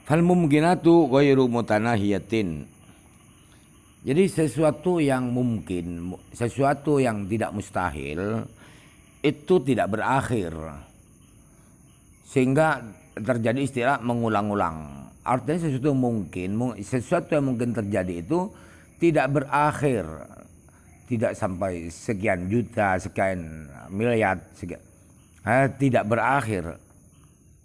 Fal mumkinatu ghairu mutanahiyatin. Jadi sesuatu yang mungkin, sesuatu yang tidak mustahil itu tidak berakhir. Sehingga terjadi istilah mengulang-ulang. Artinya sesuatu yang mungkin terjadi itu tidak berakhir. Tidak sampai sekian juta, sekian miliar, tidak berakhir.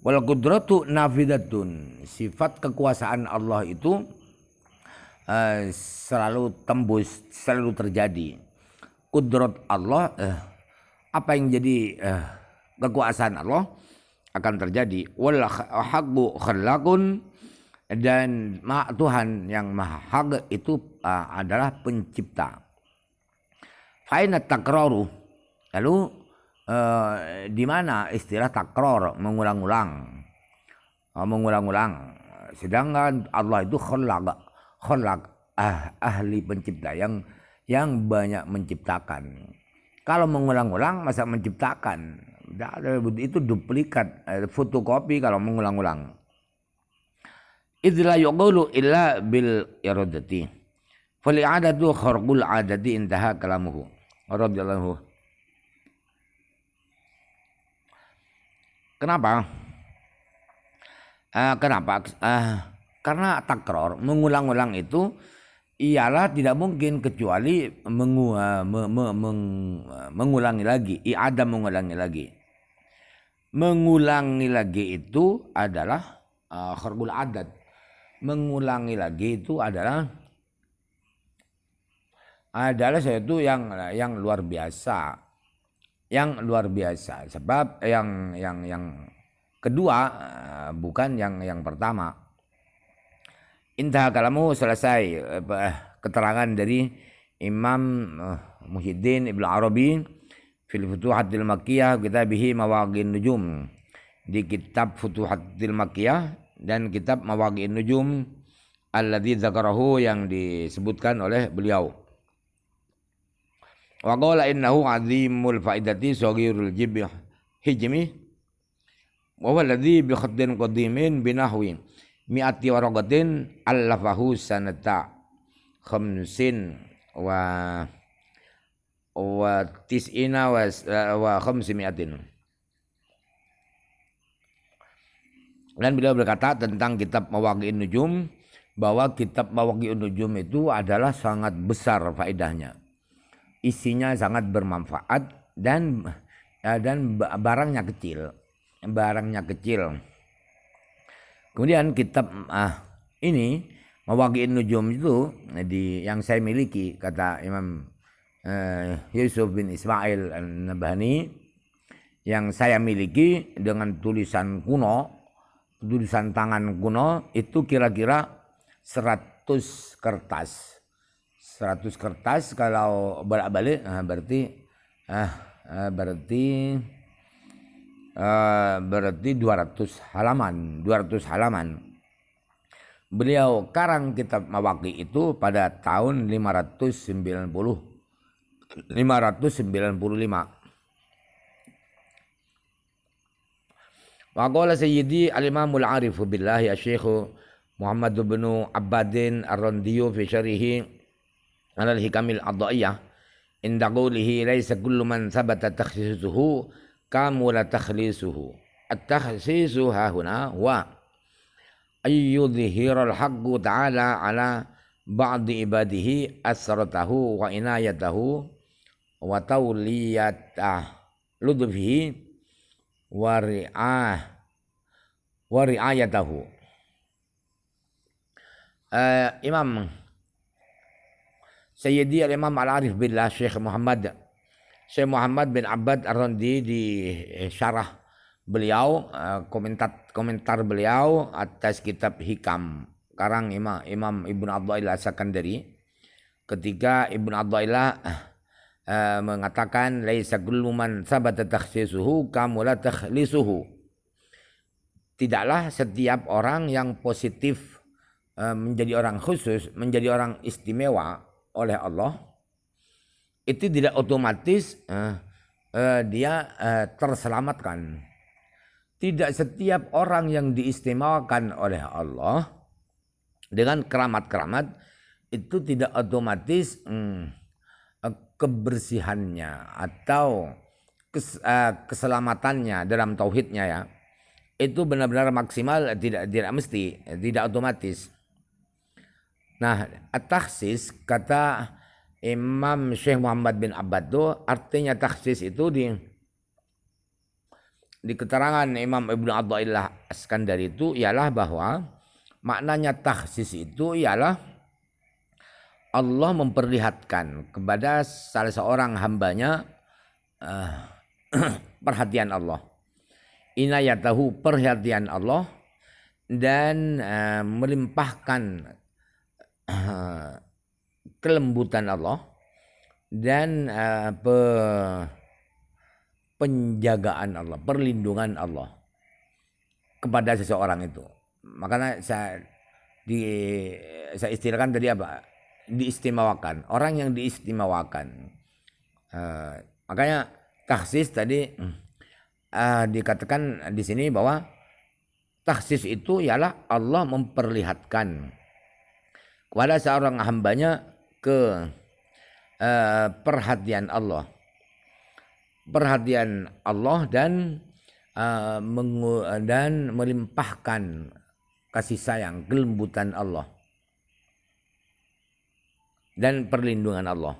Wal qudratu nafidatun. Sifat kekuasaan Allah itu selalu tembus, selalu terjadi. Kudrat Allah, apa yang jadi kekuasaan Allah akan terjadi. Wal haqqu khallaqun, dan Tuhan yang maha hak itu adalah pencipta. Fa'ina takraru, lalu di mana istilah takror, mengulang-ulang. Sedangkan Allah itu khalaq, ahli pencipta yang banyak menciptakan. Kalau mengulang-ulang masa menciptakan, itu duplikat, fotokopi kalau mengulang-ulang. Idz la yuqulu illa bil iradati. Fal i'adatu kharqul 'adati, intaha kalamuhu radhiyallahu. Kenapa? Karena takror, mengulang-ulang itu ialah tidak mungkin kecuali mengulangi lagi, i'adah, mengulangi lagi. Mengulangi lagi itu adalah kharqul adat. Mengulangi lagi itu adalah sesuatu yang luar biasa. Yang luar biasa, sebab yang kedua bukan yang pertama. Intah kalamu, selesai keterangan dari Imam Muhyiddin Ibnu Arabi fil Futuhatil Makkiyah, kitabihi Mawaghin Nujum, di kitab Futuhatil Makkiyah dan kitab Mawaghin Nujum alladzi dzakarahu, yang disebutkan oleh beliau. Wa qala innahu 'azimul faidati saghirul hijmi wa huwa alladzi bi khaddin qadimin binahwi mi'ati waraqatin allafahu sanata khamsin wa tis'ina wa khamsimi'atin. Dan beliau berkata tentang kitab Mawaghin Nujum, bahwa kitab Mawaghin Nujum itu adalah sangat besar faedahnya. Isinya sangat bermanfaat dan barangnya kecil. Kemudian kitab ini Mawaghin Nujum itu yang saya miliki, kata Imam Yusuf bin Ismail An-Nabhani, yang saya miliki dengan tulisan tangan kuno itu kira-kira 100 kertas. 100 kertas kalau bolak-balik berarti 200 halaman. Beliau karang kitab Mawaqi itu pada tahun 595. Wa qala sayyidi al-imamul arifu billahi asy-syekh Muhammad bin Abbadin Ar-Randiyu fi syarihi alal hikamil adha'iyah, inda qawlihi laisa kullu man thabata takhsisuhu kamula takhlisuhu. At-takhsisu hahuna wa ayyudhihiral haqqu ta'ala ala ba'di ibadihi asratahu wa inayatahu wa tawliyatah ludfihi wa ri'ayatahu. Imam Sayyidi al-Imam al-Arif billah Syekh Muhammad bin Abbad Ar-Randi, di syarah beliau, komentar beliau atas kitab Hikam karang Imam Ibnu Athaillah As-Sakandari, ketika Ibnu Athaillah mengatakan laisa kullu man sabata takhsisuhu kamula takhlisuhu. Tidaklah setiap orang yang positif menjadi orang khusus, menjadi orang istimewa oleh Allah, itu tidak otomatis dia terselamatkan. tidak setiap orang yang diistimewakan oleh Allah dengan keramat-keramat itu tidak otomatis kebersihannya atau keselamatannya dalam tauhidnya ya itu benar-benar maksimal, tidak mesti, tidak otomatis. Nah, at-takhsis kata Imam Syekh Muhammad bin Abbad itu artinya takhsis itu di keterangan Imam Ibnu Athaillah Askandari itu ialah bahwa maknanya takhsis itu ialah Allah memperlihatkan kepada salah seorang hambanya perhatian Allah, inayatahu perhatian Allah, dan melimpahkan kelembutan Allah dan penjagaan Allah, perlindungan Allah kepada seseorang itu. Makanya saya istilahkan tadi apa? Diistimewakan, orang yang diistimewakan. Makanya takhsis tadi dikatakan di sini bahwa takhsis itu ialah Allah memperlihatkan kepada seorang hambanya perhatian Allah dan melimpahkan kasih sayang, kelembutan Allah dan perlindungan Allah.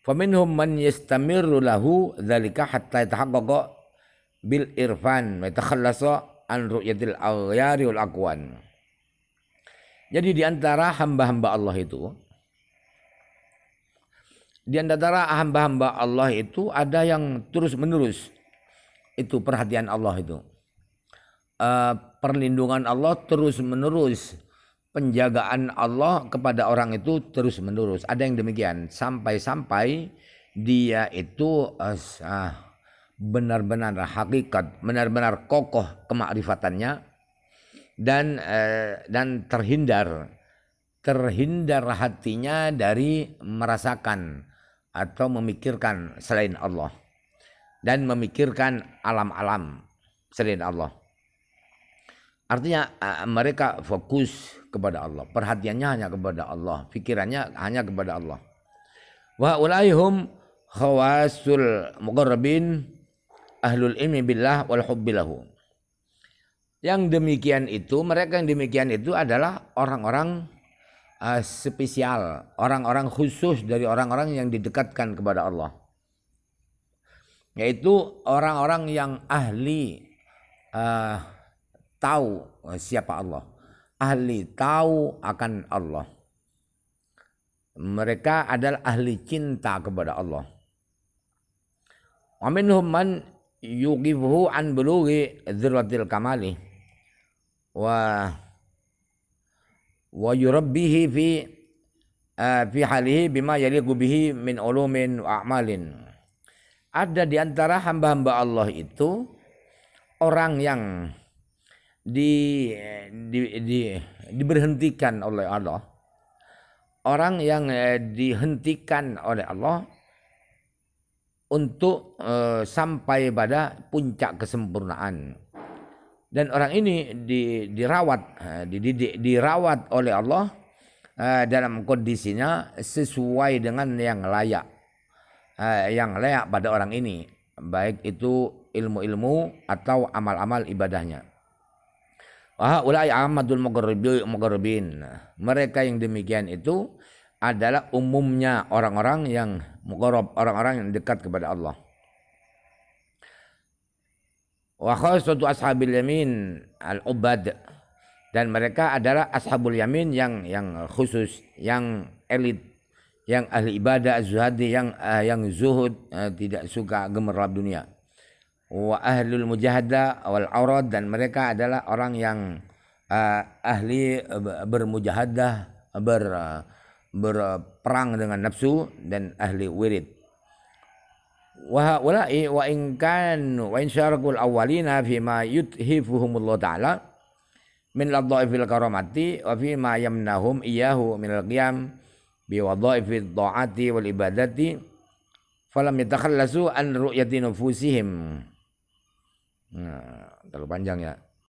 Faminhum man yastamirru lahu dzalika hatta yatahaqqaqa bil irfan wa yatakhallasa an ru'yatil aghyari wal aqwan. Jadi di antara hamba-hamba Allah itu, ada yang terus-menerus itu perhatian Allah itu. Perlindungan Allah terus-menerus, penjagaan Allah kepada orang itu terus-menerus. Ada yang demikian sampai-sampai dia itu benar-benar hakikat, benar-benar kokoh kemakrifatannya dan terhindar hatinya dari merasakan atau memikirkan selain Allah dan memikirkan alam-alam selain Allah. Artinya mereka fokus kepada Allah, perhatiannya hanya kepada Allah, pikirannya hanya kepada Allah. Wa ulaihum khawasul muqarrabin ahlul ilmi billah wal hubbilahu. Yang demikian itu, mereka yang demikian itu adalah orang-orang spesial, orang-orang khusus dari orang-orang yang didekatkan kepada Allah. Yaitu orang-orang yang ahli tahu siapa Allah, ahli tahu akan Allah. Mereka adalah ahli cinta kepada Allah. Wa minhum man yuqifuhu an bulughi dzirratil kamali wa yurabbihi fi halihi bima yaliqu bihi min ulumin wa a'malin. Ada di antara hamba-hamba Allah itu orang yang diberhentikan oleh Allah, orang yang dihentikan oleh Allah untuk sampai pada puncak kesempurnaan. Dan orang ini dirawat oleh Allah dalam kondisinya sesuai dengan yang layak pada orang ini, baik itu ilmu-ilmu atau amal-amal ibadahnya. Wa ulai amadul muqarrabin. Mereka yang demikian itu adalah umumnya orang-orang yang muqarrab, orang-orang yang dekat kepada Allah. Wa khassatu ashabil yamin al-ubad, dan mereka adalah ashabul yamin yang khusus, yang elit, yang ahli ibadah, zuhadi, yang zuhud, tidak suka gemerlap dunia. Wa ahlul mujahadah wal aurad, dan mereka adalah orang yang ahli bermujahadah, berperang dengan nafsu, dan ahli wirid. Wa haula'i wa in syarqul awwalina fima yuthifuhumullah ta'ala min ladhaifil karamati wa fima yamnahum iyyahu min al-qiyam bi wadhaifid ta'ati wal ibadati falam yatakhallasu an ru'yati nufusihim Nah, terlalu panjang ya.